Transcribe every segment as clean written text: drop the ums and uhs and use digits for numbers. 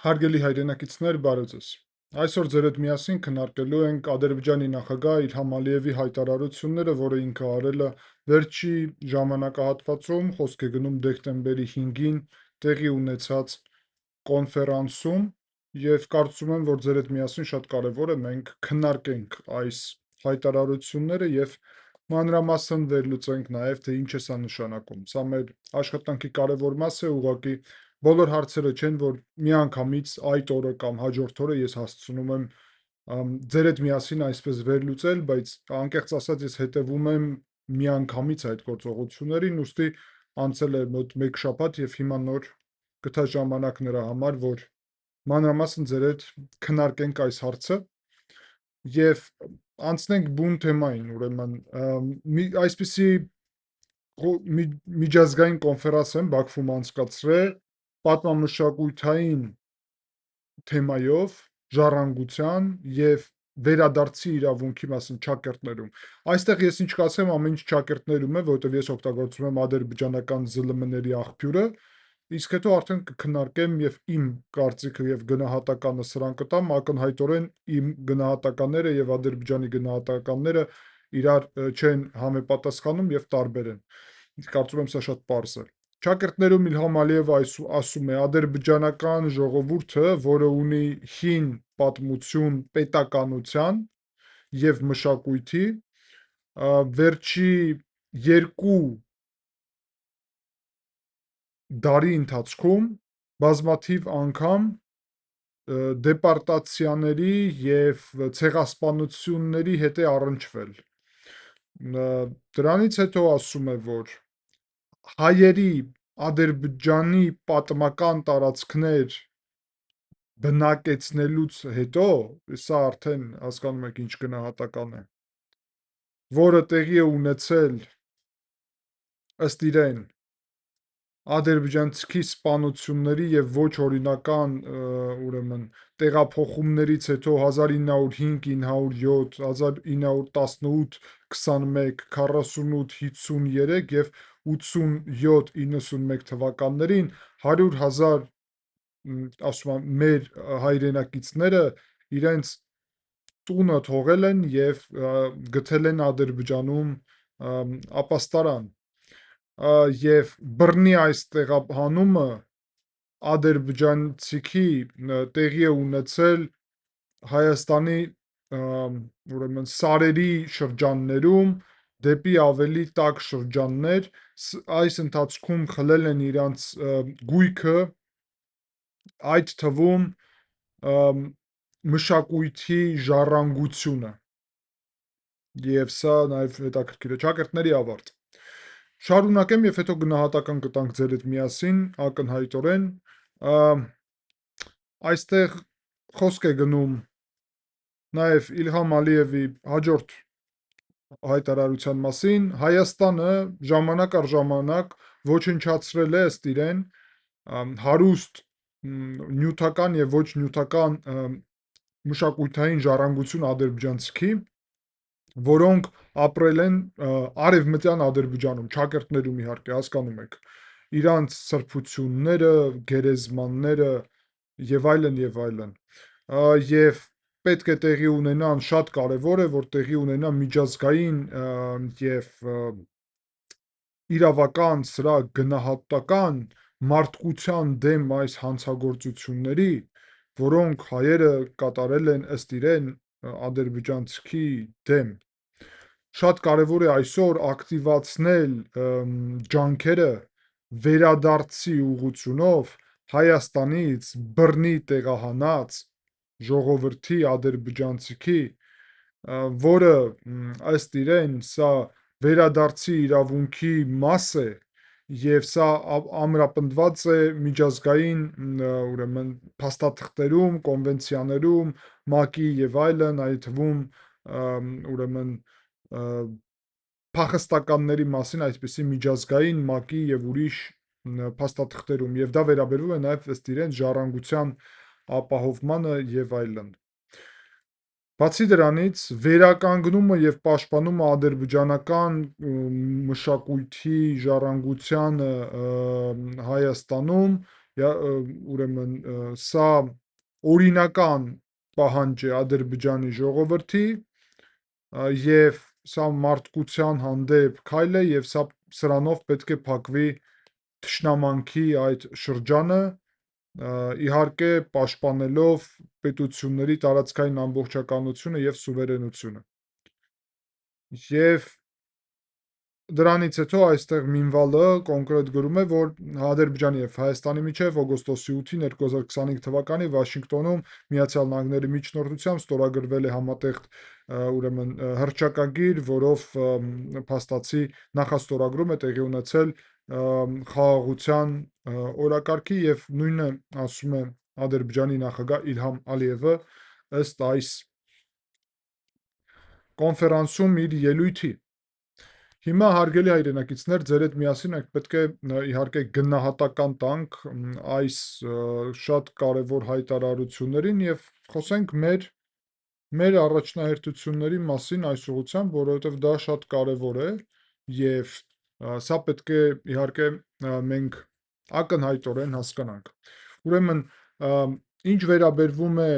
Հարգելի հայրենակիցներ, բարև ձեզ։ Այսօր ձեր հետ միասին քննարկելու ենք Ադրբեջանի նախագահ Իլհամ Ալիևի հայտարարությունները, որը ինքը արել է վերջի ժամանակահատվածում, խոսք է գնում դեկտեմբերի 5-ին տեղի ունեցած կոնֆերանսում, եւ կարծում եմ, որ ձեր հետ միասին շատ կարևոր է մենք քննարկենք այս հայտարարությունները եւ մանրամասն վերլուծենք նաեւ թե ինչ է սա նշանակում։ Սա մեր աշխատանքի կարևոր մաս է, ուղղակի բոլոր հարցերը չեն, որ միանգամից այդ օրը կամ հաջորդ օրը ես հասցնում եմ ձեր հետ միասին այսպես վերլուծել, բայց անկեղծ ասած ես հետևում եմ միանգամից այդ գործողություններին, ուստի անցել է մոտ 1 շաբաթ եւ հիմա նոր գտա ժամանակ նրա համար, որ մանրամասն ձեր հետ քննարկենք այս հարցը եւ անցնենք բուն թեմային, ուրեմն այսպիսի միջազգային կոնֆերանս են Բաքվում անցկացրել պատմամշակութային թեմայով, ժառանգության եւ վերադարձի իրավունքի մասին ճակերտներում։ Այստեղ ես ինչ կասեմ, ամեն ինչ ճակերտներում է, որովհետեւ ես օգտագործում եմ ադրբեջանական ԶԼՄ-ների աղբյուրը, իսկ հետո արդեն կքննարկեմ եւ իմ կարծիքը եւ գնահատականը սրան կտամ, ակնհայտորեն իմ գնահատականները եւ Ադրբեջանի գնահատականները իրար չեն համապատասխանում եւ տարբեր են։ Կարծում եմ սա շատ պարզ է։ Ճակերտներում Իլհամ Ալիևը ասում է ադրբեջանական ժողովուրդը, որը ունի հին պատմություն պետականության եւ մշակույթի, վերջի 2 դարի ընթացքում բազմաթիվ անգամ դեպարտացիաների եւ ցեղասպանությունների հետ է առնչվել։ Դրանից հետո ասում է, որ հայերի Ադրբեջանի պատմական տարածքներ բնակեցնելուց հետո, սա արդեն հասկանում եք ինչ գնահատական է, որը տեղի է ունեցել ըստ իրեն ադրբեջանցի սպանությունների եւ ոչ օրինական ուրեմն տեղափոխումներից հետո 1905, 907, 1918, 21, 48, 53 եւ 87-91 թվականներին 100,000 ասում եմ մեր հայրենակիցները իրենց տունը թողել են եւ գտել են Ադրբեջանում ապաստարան եւ բռնի այս տեղահանումը ադրբեջանցիքի տեղի է ունեցել Հայաստանի ուրեմն սարերի շրջաններում դեպի ավելի տաք շրջաններ, այս ընթացքում խլել են իրանց գույքը, այդ թվում մշակույթի ժառանգությունը եւ սա նաեւ հետաքրքիր է ճակերտների ավարտ։ Շարունակեմ եւ հետո գնահատական կտանք ձեր հետ միասին ակնհայտորեն այստեղ խոսք է գնում նաեւ Իլհամ Ալիևի հաջորդ հայտարարության մասին, Հայաստանը ժամանակ առ ժամանակ ոչնչացրել է ըստ իրեն հարուստ նյութական եւ ոչ նյութական մշակութային ժառանգություն ադրբեջանցիքի, որոնք ապրել են արևմտյան Ադրբեջանում, ճակերտներում իհարկե, հասկանում եք, իրանց սրբությունները, գերեզմանները եւ այլն եւ այլն։ Եվ պետք է տեղի ունենան, շատ կարևոր է, որ տեղի ունենա միջազգային եւ իրավական, սրա գնահատական մարդկության դեմ այս հանցագործությունների, որոնք հայերը կատարել են ըստ իրեն ադրբեջանցիքի դեմ։ Շատ կարևոր է այսօր ակտիվացնել ջանքերը վերադարձի ուղղությունով Հայաստանից բռնի տեղահանած ժողովրդի ադրբեջանցիքի, որը ըստ իրեն սա վերադարձի իրավունքի մաս է եւ սա ամրապնդված է միջազգային ուրեմն փաստաթղթերում, կոնվենցիաներում, ՄԱԿ-ի եւ այլն, այդ թվում ուրեմն փախստականների մասին այսպիսի միջազգային ՄԱԿ-ի եւ ուրիշ փաստաթղթերում եւ դա վերաբերվում է նաեւ ըստ իրեն ժառանգության ապահովմանը եւ այլն։ Բացի դրանից վերականգնումը եւ պաշտպանումը ադրբեջանական մշակույթի ժառանգությանը Հայաստանում ուրեմն սա օրինական պահանջ է Ադրբեջանի ժողովրդի եւ սա մարդկության հանդեպ քայլ է եւ սրանով պետք է փակվի թշնամանքի այդ շրջանը, իհարկե պաշտպանելով պետությունների տարածքային ամբողջականությունը եւ սուվերենությունը։ Եվ դրանից հետո այստեղ Մինվալը կոնկրետ գրում է, որ Ադրբեջանի եւ Հայաստանի միջև օգոստոսի 8-ին 2025 թվականի Վաշինգտոնում Միացյալ Նահանգների միջնորդությամբ ստորագրվել է համատեղ ուրեմն հռչակագիր, որով փաստացի նախաստորագրում է տեղի ունեցել խաղաղության օրակարգի եւ նույնը ասում է Ադրբեջանի նախագահ Իլհամ Ալիևը ըստ այս կոնֆերանսում իր ելույթի։ Հիմա հարգելի հայրենակիցներ, ձեր հետ միասին ենք պետք է իհարկե գնահատական տանք այս շատ կարևոր հայտարարություններին եւ խոսենք մեր առաջնահերթությունների մասին այս ուղղությամբ, որովհետեւ դա շատ կարևոր է եւ սա պետք է իհարկե մենք ակնհայտորեն հասկանանք։ Ուրեմն ինչ վերաբերվում է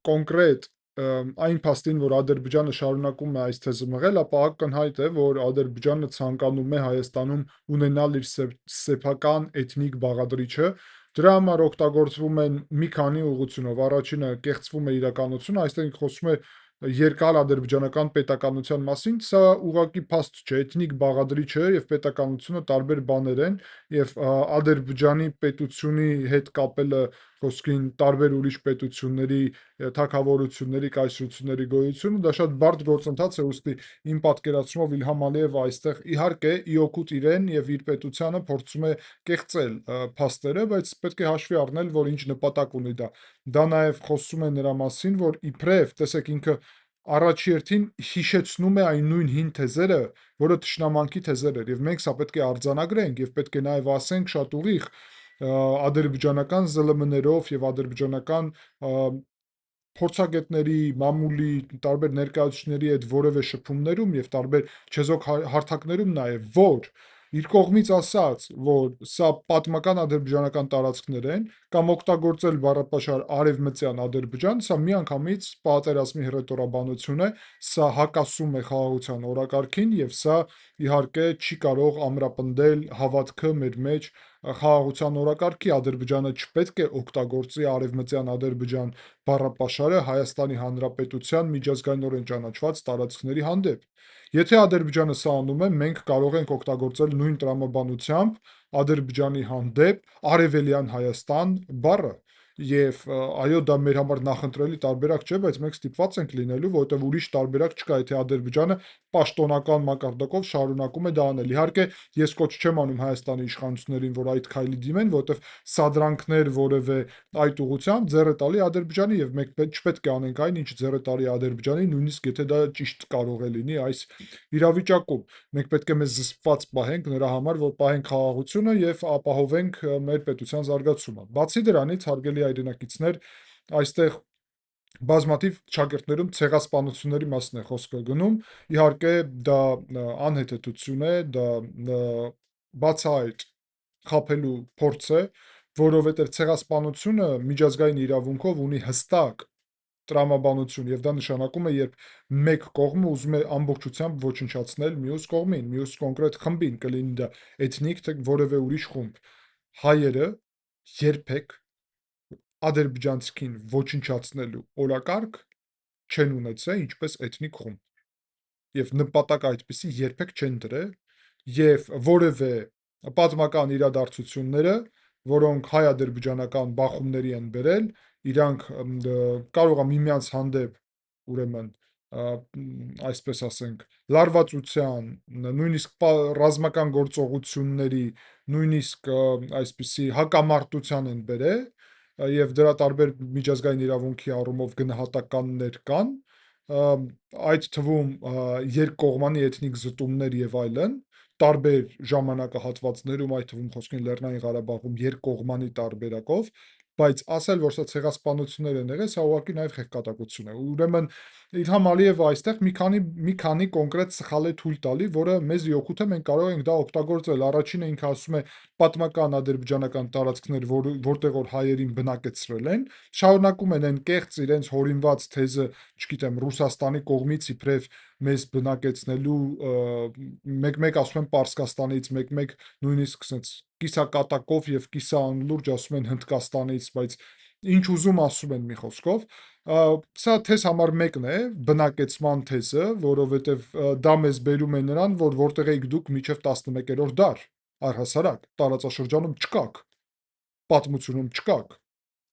կոնկրետ այն փաստին, որ Ադրբեջանը շարունակում է այս թեզը մղել, ապա ակնհայտ է, որ Ադրբեջանը ցանկանում է Հայաստանում ունենալ իր սեփական էթնիկ բաղադրիչը։ Դրա համար օգտագործվում են մի քանի ուղղությունով։ Առաջինը կեղծվում է իրականությունը, այստեղ խոսում է երկար ադրբեջանական պետականության մասին, սա ուղղակի փաստ չէ, էթնիկ բաղադրիչը եւ պետականությունը տարբեր բաներ են եւ Ադրբեջանի պետությունի հետ կապելը խոսքին տարբեր ուրիշ պետությունների թագավորությունների, կայսրությունների գոյությունը, դա շատ բարդ գործընթաց է, ուստի իմ պատկերացումով Իլհամ Ալիևը այստեղ իհարկե իօգուտ իրեն եւ իր պետությանը փորձում է կեղծել փաստերը, բայց պետք է հաշվի առնել, որ ինչ նպատակ ունի դա։ Դա նաեւ խոսում է նրա մասին, որ իբրև, տեսեք, ինքը առաջի հերթին հիշեցնում է այն նույն հին թեզերը, որը թշնամանքի թեզեր էր, եւ մենք սա պետք է արձանագրենք եւ պետք է նաեւ ասենք շատ ուղիղ ադրբեջանական ԶԼՄ-ներով եւ ադրբեջանական փորձագետների, մամուլի, տարբեր ներկայացուցիչների հետ որևէ շփումներում եւ տարբեր չեզոք հարթակներում նաեւ, որ իր կողմից ասած, որ սա պատմական ադրբեջանական տարածքներ են, կամ օգտագործել բառապաշար արևմտյան Ադրբեջան, սա միանգամից պատերազմի հռետորաբանություն է, սա հակասում է խաղաղության օրակարգին եւ սա իհարկե չի կարող ամրապնդել հավատքը մեր մեջ խաղաղության օրակարգի։ Ադրբեջանը չպետք է օգտագործի արևմտյան Ադրբեջան բառապաշարը Հայաստանի Հանրապետության միջազգայինորեն ճանաչված տարածքների հանդեպ։ Եթե Ադրբեջանը սա անում է, մենք կարող ենք օգտագործել նույն տրամաբանությամբ Ադրբեջանի հանդեպ Արևելյան Հայաստան բառը։ Եվ այո, դա մեր համար նախընտրելի տարբերակ չէ, բայց մենք ստիպված ենք լինելու, որովհետև ուրիշ տարբերակ չկա, եթե Ադրբեջանը պաշտոնական մակարդակով շարունակում է դա անել։ Իհարկե, ես կոչ չեմ անում Հայաստանի իշխանություններին, որ այդ քայլի դիմեն, որովհետև սադրանքներ որևէ այդ ուղղությամբ ձեռ է տալի Ադրբեջանի եւ մենք չպետք է անենք այն, ինչ ձեռ է տալի Ադրբեջանի, նույնիսկ եթե դա ճիշտ կարող է լինի այս իրավիճակում։ Մենք պետք է մեզ զսպված պահենք նրա համար, որ պահենք խաղաղությունը եւ ապահովենք մեր պետության զարգացումը։ Բացի դրանից, հարգելի հայրենակիցներ, այստեղ բազմաթիվ շակերտներում ցեղասպանությունների մասին է խոսքը գնում։ Իհարկե, դա անհեթեթություն է, դա բացահայտ խաբելու փորձ է, որովհետև ցեղասպանությունը միջազգային իրավունքով ունի հստակ տրամաբանություն եւ դա նշանակում է, երբ մեկ կողմը ուզում է ամբողջությամբ ոչնչացնել մյուս կողմին, մյուս կոնկրետ խմբին, կլինի դա էթնիկ, թե որևէ ուրիշ խումբ։ Հայերը երբեք ադրբեջանցիքին ոչնչացնելու օրակարգ չեն ունեցել ինչպես էթնիկ խումբ եւ նպատակ այդպիսի երբեք չեն դրել եւ որևէ պատմական իրադարձությունները, որոնք հայ-ադրբեջանական բախումների են բերել, իրանք կարող է միմյանց հանդեպ ուրեմն այսպես ասենք լարվածության, նույնիսկ ռազմական գործողությունների, նույնիսկ այսպիսի հակամարտության են բերել եւ դրա տարբեր միջազգային իրավունքի առումով գնահատականներ կան, այդ թվում երկկողմանի էթնիկ զտումներ եւ այլն, տարբեր ժամանակահատվածներում, այդ թվում խոսքին Լեռնային Ղարաբաղում երկկողմանի տարբերակով, բայց ասել, որ սա ցեղասպանություններ են եղել, սա ուղղակի նաև խեղճատակություն է։ Ուրեմն Իլհամ Ալիևը այստեղ մի քանի կոնկրետ սխալ է թույլ տալի, որը մեզի օգուտ է, մենք կարող ենք դա օգտագործել։ Առաջինը ինքը ասում է պատմական ադրբեջանական տարածքներ, որտեղ որ հայերին բնակեցրել են, շարունակում են այն կեղծ իրենց հորինված թեզը, չգիտեմ, Ռուսաստանի կողմից իբրև մեզ բնակեցնելու, մեկ-մեկ ասում են Պարսկաստանից, մեկ-մեկ նույնիսկ sense կիսակատակով եւ կիսաանլուրջ ասում են Հնդկաստանից, բայց ինչ ուզում ասում են մի խոսքով։ Սա թեզ համար մեկն է, բնակեցման թեզը, որովհետեւ դա մեզ բերում է նրան, որ որտեղ եք դուք մինչև 11-րդ դար, առհասարակ տարածաշրջանում չկաք, պատմությունում չկաք։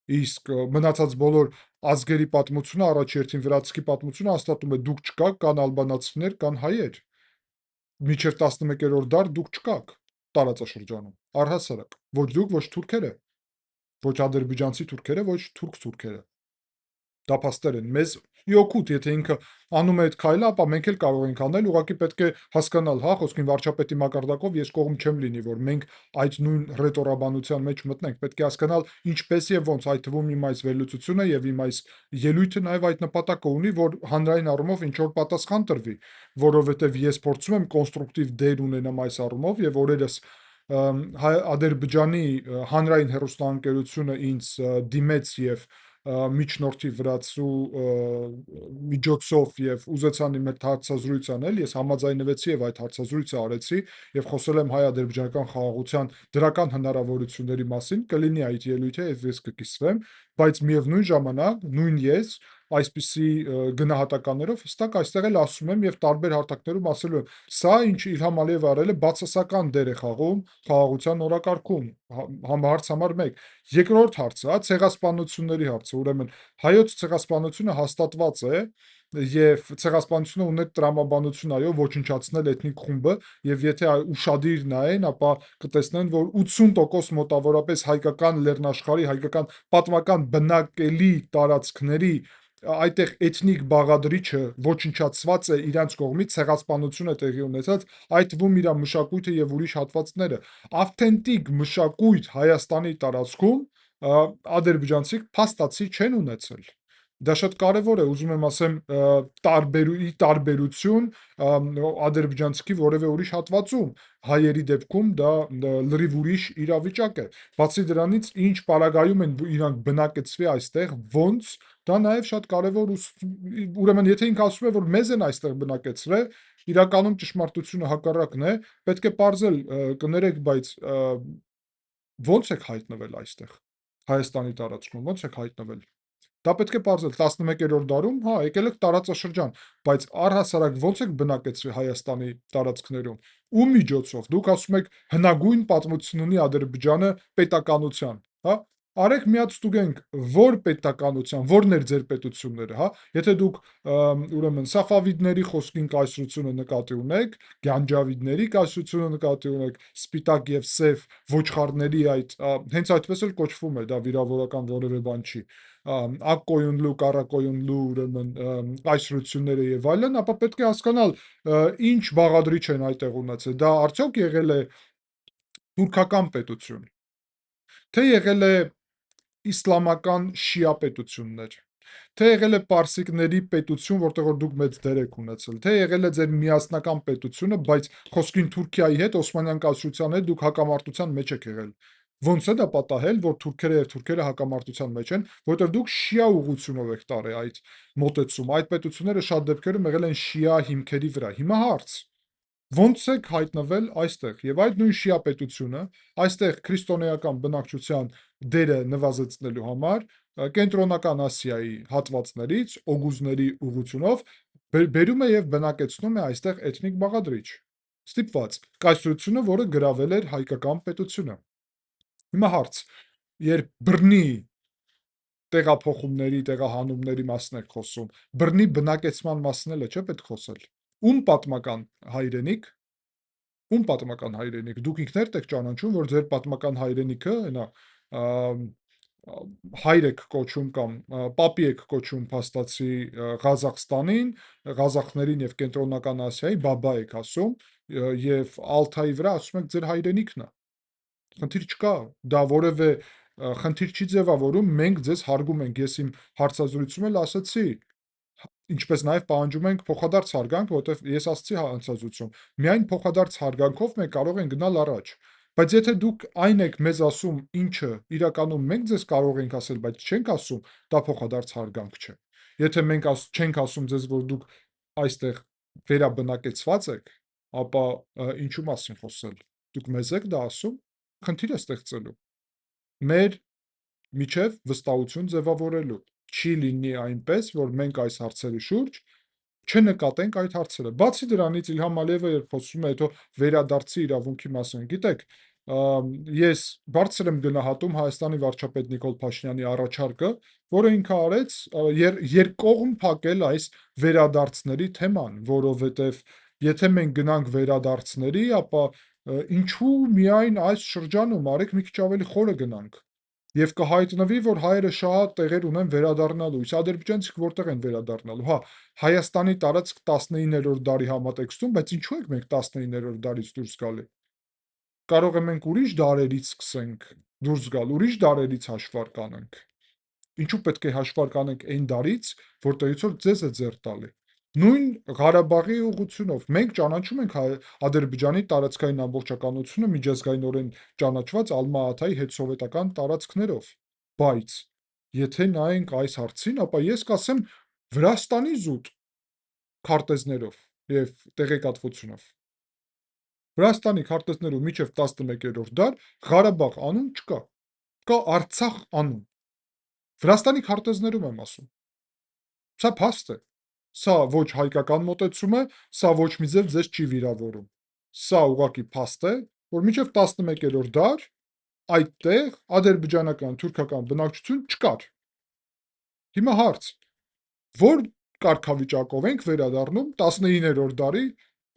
Իսկ մնացած բոլոր ազգերի պատմությունը, առաջերտին վրացքի պատմությունը հաստատում է դուք չկաք, կան ալբանացիներ, կան հայեր։ Մինչև 11-րդ դար դուք չկաք տարածաշրջանում, առհասարակ։ Ոչ դուք, ոչ թուրքերը, ոչ ադրբեջանցի թուրքերը, ոչ թուրք թուրքերը։ Դա փաստեր են մեզ իօգուտ, եթե ինքը անում է այդ քայլը, ապա մենք էլ կարող ենք անել, ուղղակի պետք է հասկանալ, հա, խոսքին վարչապետի մակարդակով ես կողմ չեմ լինի, որ մենք այդ նույն ռետորաբանության մեջ մտնենք, պետք է հասկանալ ինչպես եւ ոնց, այդ թվում իմ այս վերլուծությունը եւ իմ այս ելույթը նաեւ այդ նպատակը ունի, որ հանրային առումով ինչ որ պատասխան տրվի, որովհետեւ ես փորձում եմ կոնստրուկտիվ դեր ունենամ այս առումով եւ օրերս Ադրբեջանի հանրային հեռուստաընկերությունը ինձ դիմեց եւ միջնորդի վրացու միջոցով եւ ուզեցան իմ հետ հարցազրույց անել, ես համաձայնվեցի եւ այդ հարցազրույցը արեցի եւ խոսել եմ հայ-ադրբեջանական խաղաղության դրական հնարավորությունների մասին, կլինի այդ ելույթը եւ ես կկիսվեմ, բայց միևնույն ժամանակ նույն ես այսպիսի գնահատականներով հստակ այստեղ էլ ասում եմ եւ տարբեր հարթակներում ասելու եմ, սա ինչ Իլհամ Ալիևը արել է բացասական դեր է խաղում խաղաղության օրակարգում, հարց համար 1։ Երկրորդ հարցը, հա, ցեղասպանությունների հարցը, ուրեմն հայոց ցեղասպանությունը հաստատված է եւ ցեղասպանությունը ունի տրամաբանություն, այո, ոչնչացնել էթնիկ խումբը եւ եթե ուշադիր նայեն, ապա կտեսնեն, որ 80% մոտավորապես հայկական լեռնաշխարհի, հայկական պատմական բնակելի տարածքների այդտեղ էթնիկ բաղադրիչը ոչնչացված է իրանց կողմից, ցեղասպանություն է տեղի ունեցած, այդ թվում իր մշակույթը եւ ուրիշ հատվածները, ավթենտիկ մշակույթ Հայաստանի տարածքում ադրբեջանցիք փաստացի չեն ունեցել։ Դա շատ կարևոր է, ուզում եմ ասեմ, տարբերություն ադրբեջանցիքի որևէ ուրիշ հատվածում, հայերի դեպքում դա լրիվ ուրիշ իրավիճակ է։ Բացի դրանից, ինչ պարագայում են իրանք բնակեցվի այստեղ, ոնց, դա նաև շատ կարևոր, ուրեմն եթե ինքը ասում է, որ մեզ են այստեղ բնակեցրել, իրականում ճշմարտությունը հակառակն է, պետք է պարզել, կներեք, բայց ոնց եք հայտնվել այստեղ, Հայաստանի տարածքում, ոնց եք հայտնվել։ Դա պետք է պարզել 11-րդ դարում, հա, եկել եք տարածաշրջան, բայց առհասարակ ոնց եք բնակեցրի Հայաստանի տարածքներում։ Ում միջոցով։ Դուք ասում եք հնագույն պատմություն ունի Ադրբեջանը պետականության, հա։ Արեք մի հատ ստուգենք, որ պետականության, որն էր ձեր պետությունները, հա։ Եթե դուք ուրեմն Սաֆավիդների խոսքին կայսրությունը նկատի ունեք, Գանջավիդների կայսրությունը նկատի ունեք, սպիտակ եւ սև ոչխարների այդ հենց այդպես էլ կոչվում է, դա վիրավորական որևէ բան չի, ակկոյունլու, կարակոյունլու, ուրեմն կայսրությունները եւ այլն, ապա պետք է հասկանալ ինչ բաղադրիչ են այդտեղ ունեցել։ Դա արդյոք եղել է թուրքական պետություն, թե եղել է իսլամական շիա պետություններ, թե եղել է պարսիկների պետություն, որտեղ որ դուք մեծ դեր եք ունեցել, թե եղել է ձեր միասնական պետությունը, բայց խոսքին Թուրքիայի հետ, Օսմանյան կայսրության հետ դուք հակամարտության մեջ եք եղել։ Ոնց է դա պատահել, որ թուրքերը հակամարտության մեջ են, որտեղ դուք շիա ուղղությունով եք տարել այդ մոտեցումը։ Այդ պետությունները շատ դեպքերում եղել են շիա հիմքերի վրա։ Հիմա հարց. ոնց եք հայտնվել այստեղ եւ այդ նույն շիա պետությունը այստեղ քրիստոնեական բնակչության դերը նվազեցնելու համար կենտրոնական Ասիայի հատվածներից օգուզների ուղղությունով բերում է եւ բնակեցնում է այստեղ էթնիկ բաղադրիչ։ Ստիպված կայսրությունը, որը գրավել էր հայկական պետությունը։ Հիմա հարց. երբ բռնի տեղափոխումների, տեղահանումների մասն եք խոսում, բռնի բնակեցման մասն էլ է, չէ՞ պետք խոսել։ Ում պատմական հայրենիք, ում պատմական հայրենիք, դուք ինքներդ եք ճանաչում, որ ձեր պատմական հայրենիքը, այնա հայր եք կոչում կամ պապի եք կոչում փաստացի Ղազախստանին, ղազախներին եւ կենտրոնական Ասիայի բաբա եք ասում եւ Ալթայի վրա ասում եք ձեր հայրենիքն է։ Խնդիր չկա, դա որևէ խնդիր չի ձևավորում, մենք ձեզ հարգում ենք։ Ես իմ հարցազրույցում էլ ասացի, ինչպես նաև պահանջում ենք փոխադարձ հարգանք, որովհետև ես ասացի հարցազրույցում, միայն փոխադարձ հարգանքով մենք կարող ենք գնալ առաջ։ Բայց եթե դուք այն եք մեզ ասում, ինչը իրականում մենք ձեզ կարող ենք ասել, բայց չենք ասում, դա փոխադարձ հարգանք չէ։ Եթե մենք չենք ասում ձեզ, որ դուք այստեղ վերաբնակեցված եք, ապա ինչու մասին խոսել։ Դուք մեզ եք դա ասում, խնդիր է ստեղծելու։ Մեր միջև վստահություն ձևավորելու։ Չի լինի այնպես, որ մենք այս հարցերի շուրջ չնկատենք այդ հարցերը։ Բացի դրանից Իլհամ Ալիևը երբ խոսում է հետո վերադարձի իրավունքի մասին, գիտեք, ես բարձր եմ գնահատում Հայաստանի վարչապետ Նիկոլ Փաշինյանի առաջարկը, որը ինքը արեց երկկողմ փակել այս վերադարձների թեման, որովհետև եթե մենք գնանք վերադարձների, ապա ինչու միայն այս շրջանում, արեք մի քիչ ավելի խորը գնանք։ Եվ կհայտնվի, որ հայերը շատ տեղեր ունեն վերադառնալու, իսկ ադրբեջանցիք որտեղ են վերադառնալու։ Հա, Հայաստանի տարածք 19-րդ դարի համատեքստում, բայց ինչու ենք մենք 19-րդ դարից դուրս գալի։ Կարող է մենք ուրիշ դարերից սկսենք դուրս գալ, ուրիշ դարերից հաշվարկ անենք։ Ինչու պետք է հաշվարկ անենք այն դարից, որտեղից որ ձեզ է ձեռ տալի։ Նույն Ղարաբաղի ուղղությունով մենք ճանաչում ենք Ադրբեջանի տարածքային ամբողջականությունը միջազգայինորեն ճանաչված Ալմա-Աթայի հետսովետական տարածքներով, բայց եթե նայենք այս հարցին, ապա ես կասեմ Վրաստանի զուտ քարտեզներով եւ տեղեկատվությունով։ Վրաստանի քարտեզներով մինչև 11-րդ դար Ղարաբաղ անուն չկա, կա Արցախ անուն։ Վրաստանի քարտեզներում եմ ասում։ Սա փաստ է։ Սա ոչ հայկական մոտեցում է, սա ոչ մի ձև ձեզ չի վիրավորում։ Սա ուղղակի փաստ է, որ մինչև 11-րդ դար այդտեղ ադրբեջանական, թուրքական բնակչություն չկար։ Հիմա հարց. որ կարգավիճակով ենք վերադառնում 19-րդ դարի,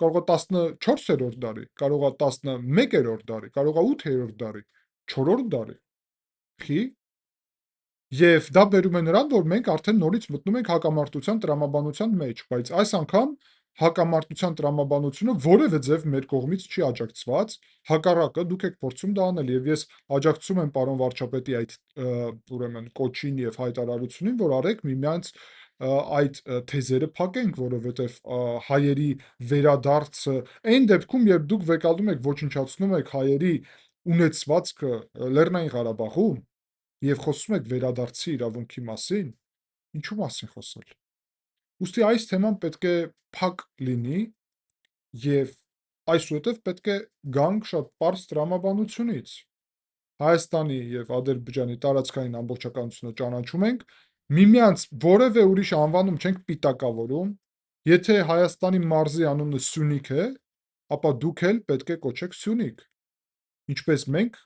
կարող է 14-րդ դարի, կարող է 11-րդ դարի, կարող է 8-րդ դարի, 4-րդ դարի։ Խի։ Եվ դա բերում է նրան, որ մենք արդեն նորից մտնում ենք հակամարտության տրամաբանության մեջ, բայց այս անգամ հակամարտության տրամաբանությունը որևէ ձև մեր կողմից չի աջակցված, հակառակը դուք եք փորձում դա անել եւ ես աջակցում եմ պարոն վարչապետի այդ ուրեմն կոչին եւ հայտարարությունին, որ արեք միմյանց այդ թեզերը փակենք, որովհետև հայերի վերադարձը այն դեպքում, երբ դուք վեկալում եք ոչնչացնում եք հայերի ունեցվածքը Լեռնային Ղարաբաղում եւ խոսում եք վերադարձի իրավունքի մասին, ինչու մասին խոսել։ Ուստի այս թեման պետք է փակ լինի եւ այսուհետև պետք է գանք շատ պարզ տրամաբանությունից։ Հայաստանի եւ Ադրբեջանի տարածքային ամբողջականությունը ճանաչում ենք, միմյանց որևէ ուրիշ անվանում չենք պիտակավորում, եթե Հայաստանի մարզի անունը Սյունիք է, ապա դուք էլ պետք է կոչեք Սյունիք, ինչպես մենք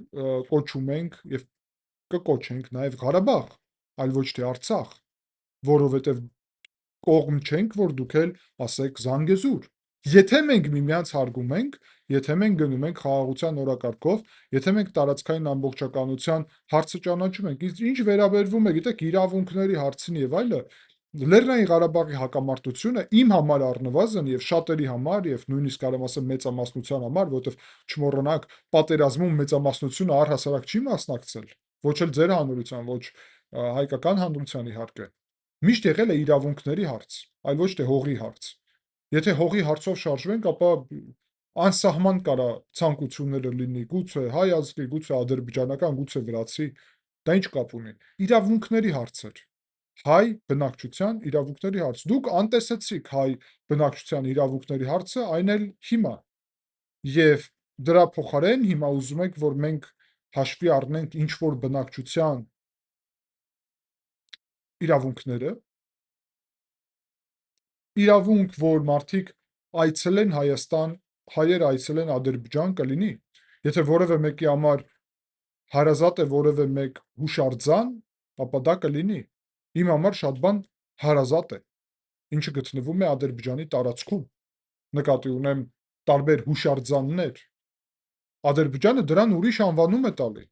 կոչում ենք եւ կկոչենք նաեւ Ղարաբաղ, այլ ոչ թե Արցախ, որովհետեւ կողմ չենք, որ դուք էլ ասեք Զանգեզուր։ Եթե մենք միմյանց հարգում ենք, եթե մենք գնում ենք խաղաղության օրակարգով, եթե մենք տարածքային ամբողջականության հարցը ճանաչում ենք, ինչ վերաբերվում է, գիտեք, իրավունքների հարցին եւ այլը, Լեռնային Ղարաբաղի հակամարտությունը իմ համար առնվազն եւ շատերի համար եւ նույնիսկ կարող եմ ասել մեծամասնության համար, որովհետեւ չմոռանաք, պատերազմում մեծամասնությունը առհասարակ չի մասնակցել, ոչ էլ ձեր հանրության, ոչ հայկական հանրության իհարկե, միշտ եղել է իրավունքների հարց, այլ ոչ թե հողի հարց։ Եթե հողի հարցով շարժվենք, ապա անսահման կարա ցանկությունները լինի, գուցե հայ ազգի, գուցե ադրբեջանական, գուցե վրացի, դա ինչ կապ ունի։ Իրավունքների հարցեր։ Հայ բնակչության իրավունքների հարց։ Դուք անտեսեցիք հայ բնակչության իրավունքների հարցը, այն էլ հիմա։ Եվ դրա փոխարեն հիմա ուզում եք, որ մենք հաշվի առնենք ինչ որ բնակչության իրավունքները, իրավունք, որ մարդիկ այցելեն Հայաստան, հայեր այցելեն Ադրբեջան կլինի։ Եթե որևէ մեկի համար հարազատ է որևէ մեկ հուշարձան, ապա դա կլինի։ Իմ համար շատ բան հարազատ է, ինչը գտնվում է Ադրբեջանի տարածքում։ Նկատի ունեմ տարբեր հուշարձաններ։ Ադրբեջանը դրան ուրիշ անվանում է տալի։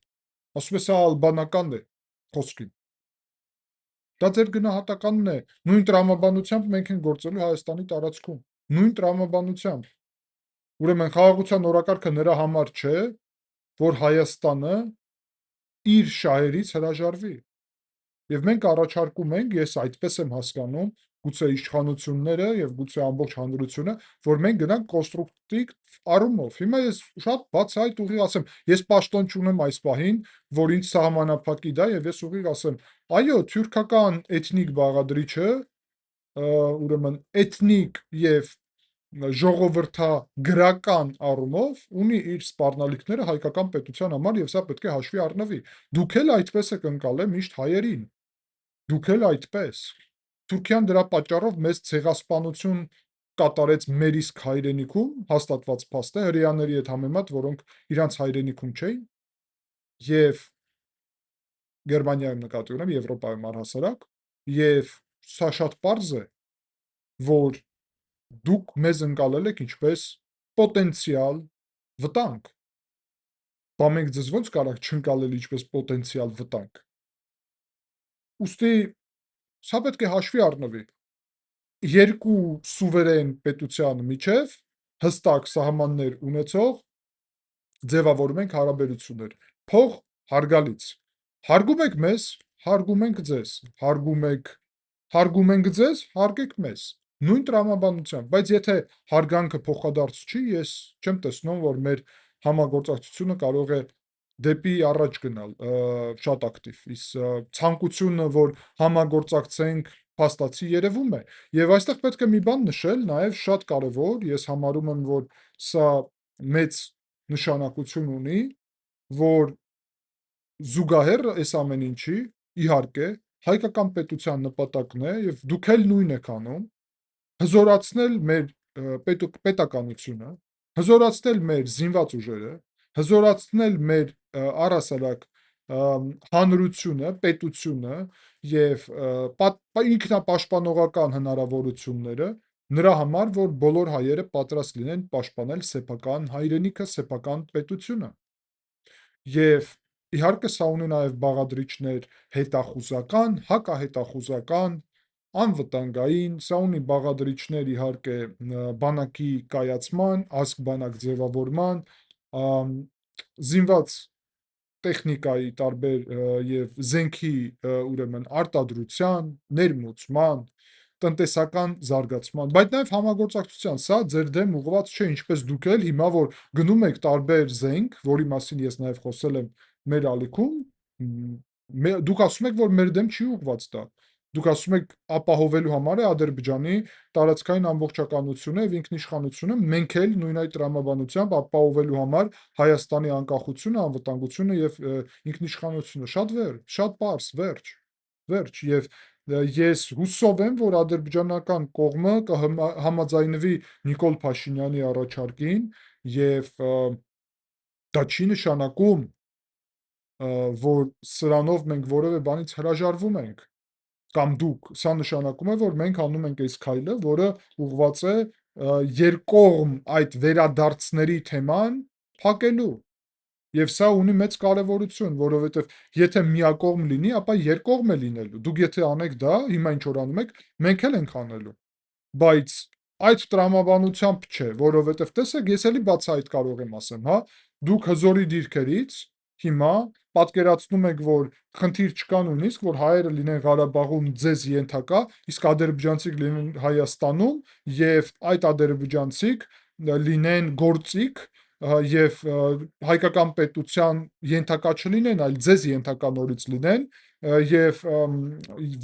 Ասում է սա ալբանական է խոսքին։ Դա ձեր գնահատականն է։ Նույն տրամաբանությամբ մենք ենք գործելու Հայաստանի տարածքում։ Նույն տրամաբանությամբ։ Ուրեմն խաղաղության օրակարգը նրա համար չէ, որ Հայաստանը իր շահերից հրաժարվի։ Եվ մենք առաջարկում ենք, ես այդպես եմ հասկանում, գուցե իշխանությունները եւ գուցե ամբողջ հանրությունը, որ մենք գնանք կոնստրուկտիվ առումով։ Հիմա ես շատ բացահայտ ուղիղ ասեմ, ես պաշտոն չունեմ այս պահին, որ ինձ սահմանափակի դա եւ ես ուղիղ ասեմ, այո, թյուրքական էթնիկ բաղադրիչը, ուրեմն էթնիկ եւ ժողովրդագրական առումով ունի իր սպառնալիքները հայկական պետության համար եւ սա պետք է հաշվի առնվի։ Դուք էլ այդպես եք ընկալել միշտ հայերին։ Դուք էլ այդպես։ Թուրքիան դրա պատճառով մեծ ցեղասպանություն կատարեց մեր իսկ հայրենիքում, հաստատված փաստ է, հրեաների հետ համեմատ, որոնք իրանց հայրենիքում չէին, եւ Գերմանիայում նկատի ունեմ, Եվրոպայում առհասարակ, եւ սա շատ պարզ է, որ դուք մեզ ընկալել եք ինչպես պոտենցիալ վտանգ։ Բա մենք ձեզ ոնց կարանք չընկալել ինչպես պոտենցիալ վտանգ։ Ուստի սա պետք է հաշվի առնվի։ Երկու սուվերեն պետության միջև հստակ սահմաններ ունեցող ձևավորում ենք հարաբերություններ։ Փող հարգալից։ Հարգում եք մեզ, հարգում ենք ձեզ, հարգում ենք ձեզ, հարգեք մեզ։ Նույն տրամաբանությամբ, բայց եթե հարգանքը փոխադարձ չի, ես չեմ տեսնում, որ մեր համագործակցությունը կարող է դեպի առաջ գնալ շատ ակտիվ։ Իսկ ցանկությունը, որ համագործակցենք, փաստացի երևում է։ Եվ այստեղ պետք է մի բան նշել, նաև շատ կարևոր, ես համարում եմ, որ սա մեծ նշանակություն ունի, որ զուգահեռ այս ամեն ինչի, իհարկե, հայկական պետության նպատակն է, եւ դուք էլ նույնն եք անում, հզորացնել մեր պետականությունը, հզորացնել մեր զինված ուժերը, հզորացնել մեր առհասարակ հանրությունը, պետությունը եւ ինքնապաշտպանողական հնարավորությունները նրա համար, որ բոլոր հայերը պատրաստ լինեն պաշտպանել սեփական հայրենիքը, սեփական պետությունը։ Եվ իհարկե սա ունի նաև բաղադրիչներ հետախուզական, հակահետախուզական, անվտանգային, սա ունի բաղադրիչներ իհարկե բանակի կայացման, ազգ-բանակ ձևավորման, զինված տեխնիկայի տարբեր եւ զենքի ուրեմն արտադրության, ներմուծման, տնտեսական զարգացման, բայց նաև համագործակցության, սա ձեր դեմ ուղղված չէ, ինչպես դուք էլ հիմա որ գնում եք տարբեր զենք, որի մասին ես նաև խոսել եմ մեր ալիքում, դուք ասում եք, որ մեր դեմ չի ուղղված դա։ Դուք ասում եք ապահովելու համար է Ադրբեջանի տարածքային ամբողջականությունը եւ ինքնիշխանությունը, մենք էլ նույն այդ տրամաբանությամբ ապահովելու համար Հայաստանի անկախությունը, անվտանգությունը եւ ինքնիշխանությունը։ Շատ պարզ, վերջ եւ ես հուսով եմ, որ ադրբեջանական կողմը կհամաձայնվի Նիկոլ Փաշինյանի առաջարկին եւ դա չի նշանակում, որ սրանով մենք որևէ բանից հրաժարվում ենք կամ դուք, սա նշանակում է, որ մենք անում ենք այս քայլը, որը ուղղված է երկկողմ այդ վերադարձների թեման փակելու։ Եվ սա ունի մեծ կարևորություն, որովհետև եթե միակողմ լինի, ապա երկկողմ է լինելու։ Դուք եթե անեք դա, հիմա ինչ որ անում եք, մենք էլ ենք անելու։ Բայց այդ տրամաբանությամբ չէ, որովհետև տեսեք, ես էլի բացահայտ կարող եմ ասեմ, հա, դուք հզորի դիրքերից հիմա պատկերացնում եք, որ խնդիր չկա նույնիսկ, որ հայերը լինեն Ղարաբաղում ձեզ ենթակա, իսկ ադրբեջանցիք լինեն Հայաստանում եւ այդ ադրբեջանցիք լինեն գործիք եւ հայկական պետության ենթակա չլինեն, այլ ձեզ ենթակա նորից լինեն եւ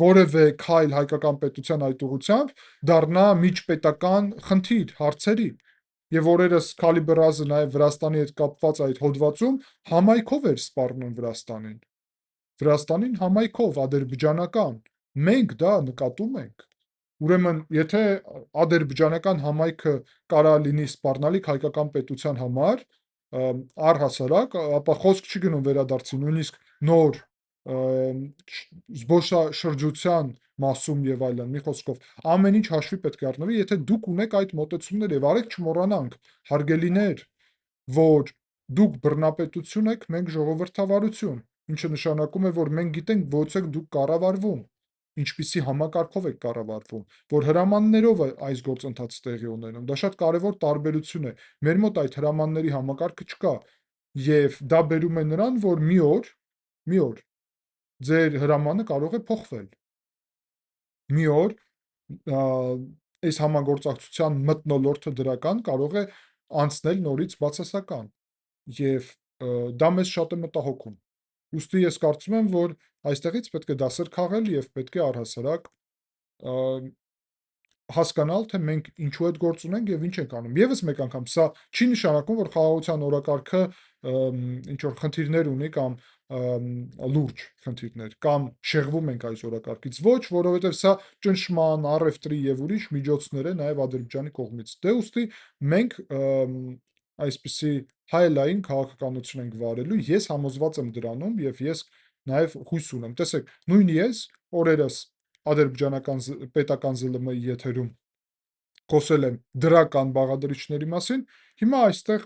որևէ քայլ հայկական պետության այդ ուղղությամբ դառնա միջպետական խնդիր հարցերի։ Եվ օրերս Քալի Բրազը նաև Վրաստանի հետ կապված այդ հոդվածում համայնքով էր սպառնում Վրաստանին համայնքով ադրբեջանական։ Մենք դա նկատում ենք։ Ուրեմն, եթե ադրբեջանական համայնքը կարա լինի սպառնալիք հայկական պետության համար, առհասարակ, ապա խոսք չի գնում վերադարձի, նույնիսկ նոր զբոսաշրջության մասում եւ այլն, մի խոսքով, ամեն ինչ հաշվի պետք է առնվի, եթե դուք ունեք այդ մոտեցումները եւ արեք չմոռանանք, հարգելիներ, որ դուք բռնապետություն եք, մենք ժողովրդավարություն, ինչը նշանակում է, որ մենք գիտենք ոնց եք դուք կառավարվում, ինչպիսի համակարգով եք կառավարվում, որ հրամաններով է այս գործընթացը տեղի ունենում։ Դա շատ կարևոր տարբերություն է։ Մեր մոտ այդ հրամանների համակարգը չկա եւ դա բերում է նրան, որ մի օր մի օր ձեր հրամանը կարող է փոխվել։ Մի օր այս համագործակցության մթնոլորտը դրական կարող է անցնել նորից բացասական եւ դա մեզ շատ է մտահոգում։ Ուստի ես կարծում եմ, որ այստեղից պետք է դասեր քաղել եւ պետք է առհասարակ հասկանալ, թե մենք ինչու այդ գործ ունենք եւ ինչ ենք անում։ Եվս մեկ անգամ, սա չի նշանակում, որ խաղաղության օրակարգը ինչ որ խնդիրներ ունի կամ լուրջ խնդիրներ կամ շեղվում ենք այս օրակարգից։ Ոչ, որովհետեւ սա ճնշման, առևտրի եւ ուրիշ միջոցներ է նաեւ Ադրբեջանի կողմից։ Դե ուստի մենք այսպիսի հայելային քաղաքականություն ենք վարելու, ես համոզված եմ դրանում եւ ես նաեւ հույս ունեմ։ Տեսեք, նույն ես օրերս ադրբեջանական պետական ԶԼՄ-ի եթերում խոսել եմ դրական բաղադրիչների մասին, հիմա այստեղ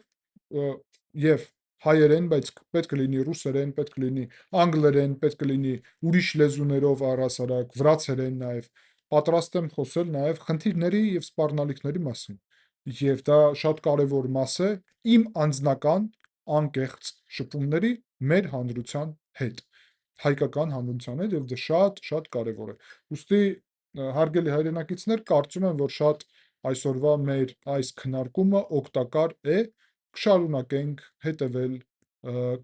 եւ հայերեն, բայց պետք է լինի ռուսերեն, պետք է լինի անգլերեն, պետք է լինի ուրիշ լեզուներով առհասարակ, վրացերեն նաեւ, պատրաստ եմ խոսել նաեւ խնդիրների եւ սպառնալիքների մասին։ Եվ դա շատ կարևոր մաս է իմ անձնական անկեղծ շփումների մեր հանրության հետ, հայկական հանրության հետ, եւ դա շատ կարևոր է։ Ուստի հարգելի հայրենակիցներ, կարծում եմ, որ շատ այսօրվա մեր այս քննարկումը օգտակար է, կշարունակենք հետևել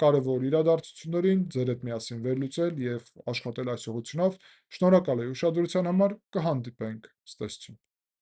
կարևոր իրադարձություններին, ձեր հետ միասին վերլուծել եւ աշխատել այս ուղղությունով։ Շնորհակալ եմ ուշադրության համար, կհանդիպենք, ցտեսություն։